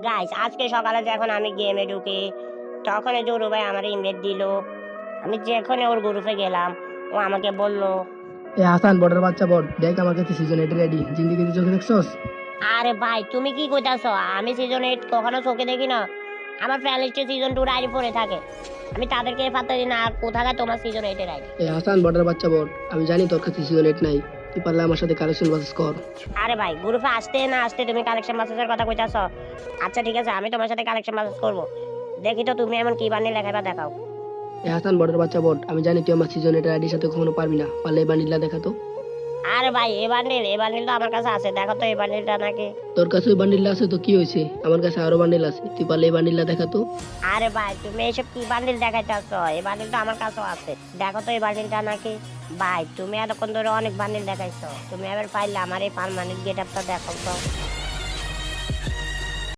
Guys আজকে সকালে যখন আমি গেমে ঢুকি তখন জোরু ভাই আমার ইনভাইট দিল। আমি যখন ওর গ্রুপে গেলাম ও আমাকে বলল, এ হাসান বর্ডার বাচ্চা বট, দেখ আমার কাছে সিজন 8 রেডি। জিন্দেগিতে চোখে দেখছস? আরে ভাই তুমি কি কইতাছ? আমি সিজন 8 কখনো চোখে দেখি না। আমার ফ্যান লিস্টে সিজন 2 আইডি পড়ে থাকে। আমি তাদেরকে পাত্তা দিই না। আর কোথাকার তোমার সিজন 8 এর আইডি? এ হাসান বর্ডার বাচ্চা বট, আমি জানি তোর কাছে সিজন 8 নাই। তুই পারলে আমার সাথে কালেকশন বাসেস কর। আরে ভাই গ্রুপে আসতে না আসতে তুমি কালেকশন মাসেজের কথা কইতাছ? আচ্ছা ঠিক আছে, আমি তোমার সাথে কালেকশন মাসেজ করব। দেখি তো তুমি এমন কি বানিয়ে লেখাবা, দেখাও। এ হাসান বর্ডার বাচ্চা বট, আমি জানি তুই আমার সিজন 8 আইডির সাথে কখনো পারবি না। পারলে এই বান্ডিলটা দেখাতো। আরে ভাই এ বান্ডিল তো আমার কাছে আছে, দেখো তো এই বান্ডিলটা নাকি। তোর কাছে ওই বান্ডিলটা আছে তো কি হয়েছে? আমার কাছে আরো বান্ডিল আছে, তুই পারলে এই বান্ডিলটা দেখাতো। আরে ভাই তুমি এইসব কি বান্ডিল দেখাইতেছ? এই বান্ডিল তো আমার কাছেও আছে, দেখো তো এই বান্ডিলটা নাকি। ভাই তুমি এতক্ষণ ধরে অনেক বান্ডিল দেখাইছো, তুমি এবার পাইলে আমার এই পার্মানেন্ট গেট আপটা দেখো তো।